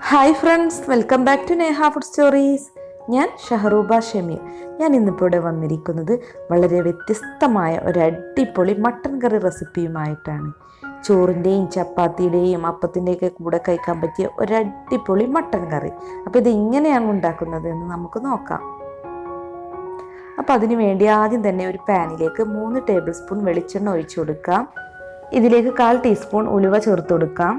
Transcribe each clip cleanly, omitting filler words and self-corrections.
Hi friends, welcome back to Neha food stories. ഞാൻ ഷഹറൂബ ഷമീർ. ഞാൻ ഇന്നിപ്പോൾ ഇവിടെ വന്നിരിക്കുന്നത് വളരെ വ്യത്യസ്തമായ ഒരു അടിപൊളി മട്ടൻ കറി റെസിപ്പിയുമായിട്ടാണ്. ചോറിൻ്റെയും ചപ്പാത്തിയുടെയും അപ്പത്തിൻ്റെയൊക്കെ കൂടെ കഴിക്കാൻ പറ്റിയ ഒരു അടിപൊളി മട്ടൻ കറി. അപ്പോൾ ഇത് എങ്ങനെയാണ് ഉണ്ടാക്കുന്നത് എന്ന് നമുക്ക് നോക്കാം. അപ്പോൾ അതിന് വേണ്ടി ആദ്യം തന്നെ ഒരു പാനിലേക്ക് 3 ടേബിൾ സ്പൂൺ വെളിച്ചെണ്ണ ഒഴിച്ചു കൊടുക്കാം. ഇതിലേക്ക് 1/4 ടീസ്പൂൺ ഉലുവ ചേർത്ത് കൊടുക്കാം.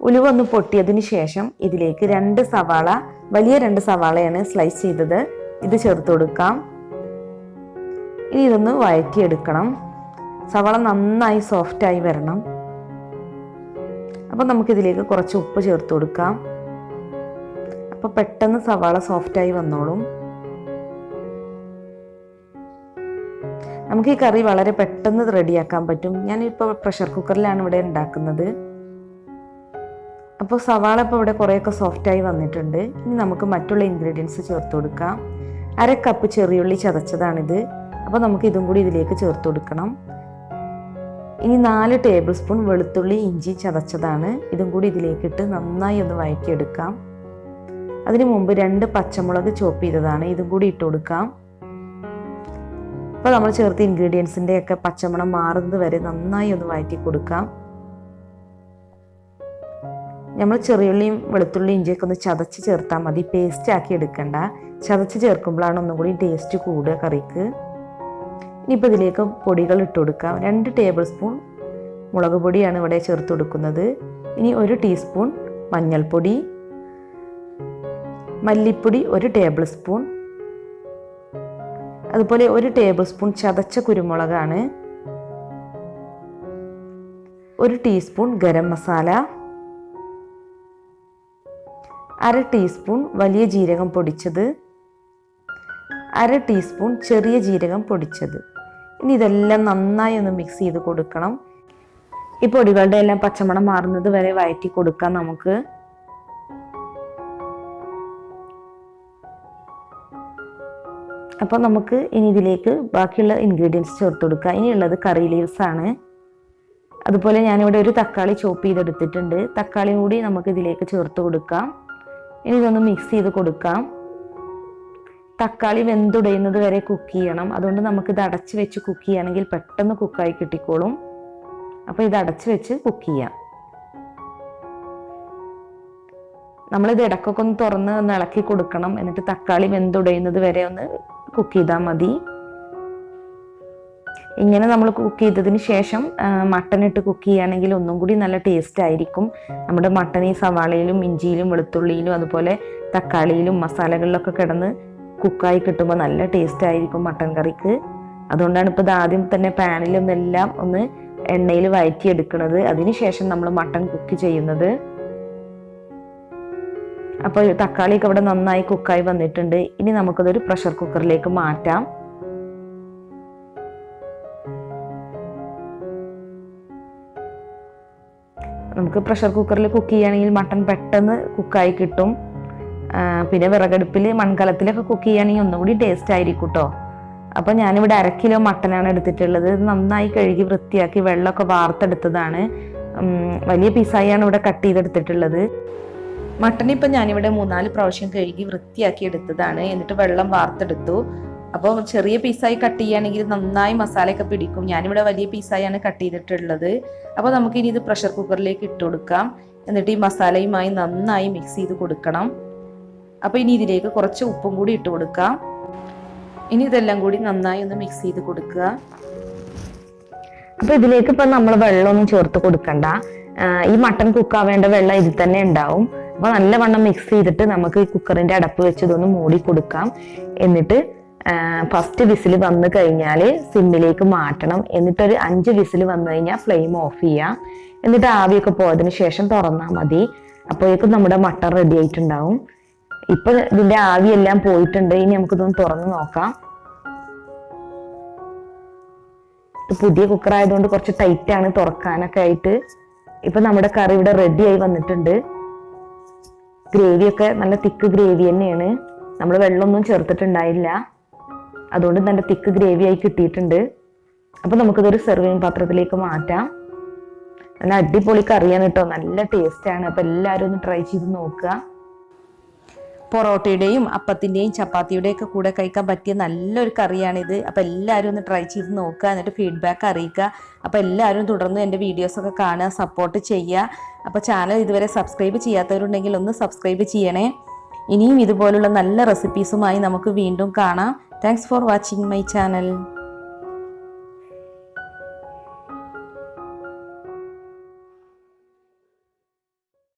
ഉലുവ ഒന്ന് പൊട്ടിയതിന് ശേഷം ഇതിലേക്ക് 2 സവാള, വലിയ 2 സവാളയാണ് സ്ലൈസ് ചെയ്തത്, ഇത് ചേർത്ത് കൊടുക്കാം. ഇനി ഇതൊന്ന് വഴറ്റിയെടുക്കണം. സവാള നന്നായി സോഫ്റ്റായി വരണം. അപ്പം നമുക്കിതിലേക്ക് കുറച്ച് ഉപ്പ് ചേർത്ത് കൊടുക്കാം. അപ്പോൾ പെട്ടെന്ന് സവാള സോഫ്റ്റായി വന്നോളും. നമുക്ക് ഈ കറി വളരെ പെട്ടെന്ന് റെഡിയാക്കാൻ പറ്റും. ഞാനിപ്പോൾ പ്രഷർ കുക്കറിലാണ് ഇവിടെ ഉണ്ടാക്കുന്നത്. അപ്പോൾ സവാള ഇപ്പോൾ ഇവിടെ കുറേയൊക്കെ സോഫ്റ്റായി വന്നിട്ടുണ്ട്. ഇനി നമുക്ക് മറ്റുള്ള ഇൻഗ്രീഡിയൻസ് ചേർത്ത് കൊടുക്കാം. 1/2 കപ്പ് ചെറിയുള്ളി ചതച്ചതാണിത്. അപ്പോൾ നമുക്ക് ഇതും കൂടി ഇതിലേക്ക് ചേർത്ത് കൊടുക്കണം. ഇനി 4 ടേബിൾ സ്പൂൺ വെളുത്തുള്ളി ഇഞ്ചി ചതച്ചതാണ്, ഇതും കൂടി ഇതിലേക്കിട്ട് നന്നായി ഒന്ന് വഴറ്റിയെടുക്കാം. അതിന് മുമ്പ് 2 പച്ചമുളക് ചോപ്പ് ചെയ്തതാണ്, ഇതും കൂടി ഇട്ട് കൊടുക്കാം. അപ്പോൾ നമ്മൾ ചേർത്ത ഇൻഗ്രീഡിയൻസിൻ്റെയൊക്കെ പച്ചമണം മാറുന്നത് വരെ നന്നായി ഒന്ന് വഴറ്റി കൊടുക്കാം. നമ്മൾ ചെറിയുള്ളിയും വെളുത്തുള്ളി ഇഞ്ചിയൊക്കെ ഒന്ന് ചതച്ച് ചേർത്താൽ മതി, പേസ്റ്റ് ആക്കി എടുക്കണ്ട. ചതച്ച് ചേർക്കുമ്പോഴാണ് ഒന്നും കൂടി ടേസ്റ്റ് കൂടുക കറിക്ക്. ഇനിയിപ്പോൾ ഇതിലേക്ക് പൊടികൾ ഇട്ട് കൊടുക്കാം. 2 ടേബിൾ സ്പൂൺ മുളക് പൊടിയാണ് ഇവിടെ ചേർത്ത് കൊടുക്കുന്നത്. ഇനി 1 ടീസ്പൂൺ മഞ്ഞൾപ്പൊടി, മല്ലിപ്പൊടി 1 ടേബിൾ സ്പൂൺ, അതുപോലെ 1 ടേബിൾ സ്പൂൺ ചതച്ച കുരുമുളകാണ്, 1 ടീസ്പൂൺ ഗരം മസാല, 1/2 ടീസ്പൂൺ വലിയ ജീരകം പൊടിച്ചത്, 1/2 ടീസ്പൂൺ ചെറിയ ജീരകം പൊടിച്ചത്. ഇനി ഇതെല്ലാം നന്നായി ഒന്ന് മിക്സ് ചെയ്ത് കൊടുക്കണം. ഈ പൊടികളുടെ എല്ലാം പച്ചമണം മാറുന്നത് വരെ വഴറ്റി കൊടുക്കാം നമുക്ക്. അപ്പോൾ നമുക്ക് ഇനി ഇതിലേക്ക് ബാക്കിയുള്ള ഇൻഗ്രീഡിയൻസ് ചേർത്ത് കൊടുക്കാം. ഇനിയുള്ളത് കറി ലീവ്സ് ആണ്. അതുപോലെ ഞാനിവിടെ ഒരു തക്കാളി ചോപ്പ് ചെയ്തെടുത്തിട്ടുണ്ട്, തക്കാളി കൂടി നമുക്ക് ഇതിലേക്ക് ചേർത്ത് കൊടുക്കാം. ഇനി ഇതൊന്ന് മിക്സ് ചെയ്ത് കൊടുക്കാം. തക്കാളി വെന്തുടയുന്നത് വരെ കുക്ക് ചെയ്യണം. അതുകൊണ്ട് നമുക്കിത് അടച്ച് വെച്ച് കുക്ക് ചെയ്യുകയാണെങ്കിൽ പെട്ടെന്ന് കുക്കായി കിട്ടിക്കോളും. അപ്പോൾ ഇത് അടച്ച് വെച്ച് കുക്ക് ചെയ്യാം. നമ്മളിത് ഇടയ്ക്കൊക്കെ ഒന്ന് തുറന്ന് ഒന്ന് ഇളക്കി കൊടുക്കണം. എന്നിട്ട് തക്കാളി വെന്തുടയുന്നത് വരെ ഒന്ന് കുക്ക് ചെയ്താൽ മതി. ഇങ്ങനെ നമ്മൾ കുക്ക് ചെയ്തതിന് ശേഷം മട്ടൻ ഇട്ട് കുക്ക് ചെയ്യുകയാണെങ്കിൽ ഒന്നും കൂടി നല്ല ടേസ്റ്റ് ആയിരിക്കും. നമ്മുടെ മട്ടൻ ഈ സവാളയിലും ഇഞ്ചിയിലും വെളുത്തുള്ളിയിലും അതുപോലെ തക്കാളിയിലും മസാലകളിലൊക്കെ കിടന്ന് കുക്കായി കിട്ടുമ്പോൾ നല്ല ടേസ്റ്റ് ആയിരിക്കും മട്ടൻ കറിക്ക്. അതുകൊണ്ടാണ് ഇപ്പോൾ ഇത് ആദ്യം തന്നെ പാനിലൊന്നെല്ലാം ഒന്ന് എണ്ണയിൽ വഴറ്റിയെടുക്കുന്നത്. അതിനുശേഷം നമ്മൾ മട്ടൻ കുക്ക് ചെയ്യുന്നത്. അപ്പോൾ തക്കാളിയൊക്കെ ഇവിടെ നന്നായി കുക്കായി വന്നിട്ടുണ്ട്. ഇനി നമുക്കതൊരു പ്രഷർ കുക്കറിലേക്ക് മാറ്റാം. നമുക്ക് പ്രഷർ കുക്കറിൽ കുക്ക് ചെയ്യുകയാണെങ്കിൽ മട്ടൺ പെട്ടെന്ന് കുക്കായി കിട്ടും. പിന്നെ വിറകടുപ്പിൽ മൺകലത്തിലൊക്കെ കുക്ക് ചെയ്യുകയാണെങ്കിൽ ഒന്നുകൂടി ടേസ്റ്റ് ആയിരിക്കും കേട്ടോ. അപ്പോൾ ഞാനിവിടെ 1/2 കിലോ മട്ടനാണ് എടുത്തിട്ടുള്ളത്. ഇത് നന്നായി കഴുകി വൃത്തിയാക്കി വെള്ളമൊക്കെ വാർത്തെടുത്തതാണ്. വലിയ പീസായാണ് ഇവിടെ കട്ട് ചെയ്തെടുത്തിട്ടുള്ളത്. മട്ടൺ ഇപ്പം ഞാനിവിടെ 3-4 പ്രാവശ്യം കഴുകി വൃത്തിയാക്കി എടുത്തതാണ്. എന്നിട്ട് വെള്ളം വാർത്തെടുത്തു. അപ്പോൾ ചെറിയ പീസായി കട്ട് ചെയ്യുകയാണെങ്കിൽ നന്നായി മസാലയൊക്കെ പിടിക്കും. ഞാനിവിടെ വലിയ പീസായാണ് കട്ട് ചെയ്തിട്ടുള്ളത്. അപ്പോൾ നമുക്കിനി ഇത് പ്രഷർ കുക്കറിലേക്ക് ഇട്ട് കൊടുക്കാം. എന്നിട്ട് ഈ മസാലയുമായി നന്നായി മിക്സ് ചെയ്ത് കൊടുക്കണം. അപ്പോൾ ഇനി ഇതിലേക്ക് കുറച്ച് ഉപ്പും കൂടി ഇട്ട് കൊടുക്കാം. ഇനി ഇതെല്ലാം കൂടി നന്നായി ഒന്ന് മിക്സ് ചെയ്ത് കൊടുക്കുക. അപ്പോൾ ഇതിലേക്ക് ഇപ്പം നമ്മൾ വെള്ളമൊന്നും ചേർത്ത് കൊടുക്കണ്ട. ഈ മട്ടൺ കുക്കാവേണ്ട വെള്ളം ഇതിൽ തന്നെ ഉണ്ടാവും. അപ്പോൾ നല്ലവണ്ണം മിക്സ് ചെയ്തിട്ട് നമുക്ക് ഈ കുക്കറിൻ്റെ അടപ്പ് വെച്ച് ഇതൊന്ന് മൂടി കൊടുക്കാം. എന്നിട്ട് ഫസ്റ്റ് വിസിൽ വന്നു കഴിഞ്ഞാൽ സിമ്മിലേക്ക് മാറ്റണം. എന്നിട്ടൊരു 5 വിസിൽ വന്നു കഴിഞ്ഞാൽ ഫ്ലെയിം ഓഫ് ചെയ്യാം. എന്നിട്ട് ആവിയൊക്കെ പോയതിന് ശേഷം തുറന്നാൽ മതി. അപ്പോഴേക്കും നമ്മുടെ മട്ടൺ റെഡി ആയിട്ടുണ്ടാവും. ഇപ്പം ഇതിൻ്റെ ആവിയെല്ലാം പോയിട്ടുണ്ട്. ഇനി നമുക്കിതൊന്ന് തുറന്ന് നോക്കാം. പുതിയ കുക്കർ ആയതുകൊണ്ട് കുറച്ച് ടൈറ്റാണ് തുറക്കാനൊക്കെ ആയിട്ട്. ഇപ്പം നമ്മുടെ കറി ഇവിടെ റെഡി ആയി വന്നിട്ടുണ്ട്. ഗ്രേവിയൊക്കെ നല്ല തിക്ക് ഗ്രേവി തന്നെയാണ്. നമ്മൾ വെള്ളമൊന്നും ചേർത്തിട്ടുണ്ടായില്ല. അതുകൊണ്ട് നല്ല തിക്ക് ഗ്രേവി ആയി കിട്ടിയിട്ടുണ്ട്. അപ്പോൾ നമുക്കിതൊരു സെർവിങ് പാത്രത്തിലേക്ക് മാറ്റാം. നല്ല അടിപൊളി കറിയാണ് കേട്ടോ, നല്ല ടേസ്റ്റാണ്. അപ്പോൾ എല്ലാവരും ഒന്ന് ട്രൈ ചെയ്ത് നോക്കുക. പൊറോട്ടയുടെയും അപ്പത്തിൻ്റെയും ചപ്പാത്തിയുടെയും ഒക്കെ കൂടെ കഴിക്കാൻ പറ്റിയ നല്ലൊരു കറിയാണിത്. അപ്പോൾ എല്ലാവരും ഒന്ന് ട്രൈ ചെയ്ത് നോക്കുക, എന്നിട്ട് ഫീഡ്ബാക്ക് അറിയിക്കുക. അപ്പോൾ എല്ലാവരും തുടർന്ന് എൻ്റെ വീഡിയോസൊക്കെ കാണുക, സപ്പോർട്ട് ചെയ്യുക. അപ്പോൾ ചാനൽ ഇതുവരെ സബ്സ്ക്രൈബ് ചെയ്യാത്തവരുണ്ടെങ്കിൽ ഒന്ന് സബ്സ്ക്രൈബ് ചെയ്യണേ. ഇനിയും ഇതുപോലുള്ള നല്ല റെസിപ്പീസുമായി നമുക്ക് വീണ്ടും കാണാം. Thanks for watching my channel.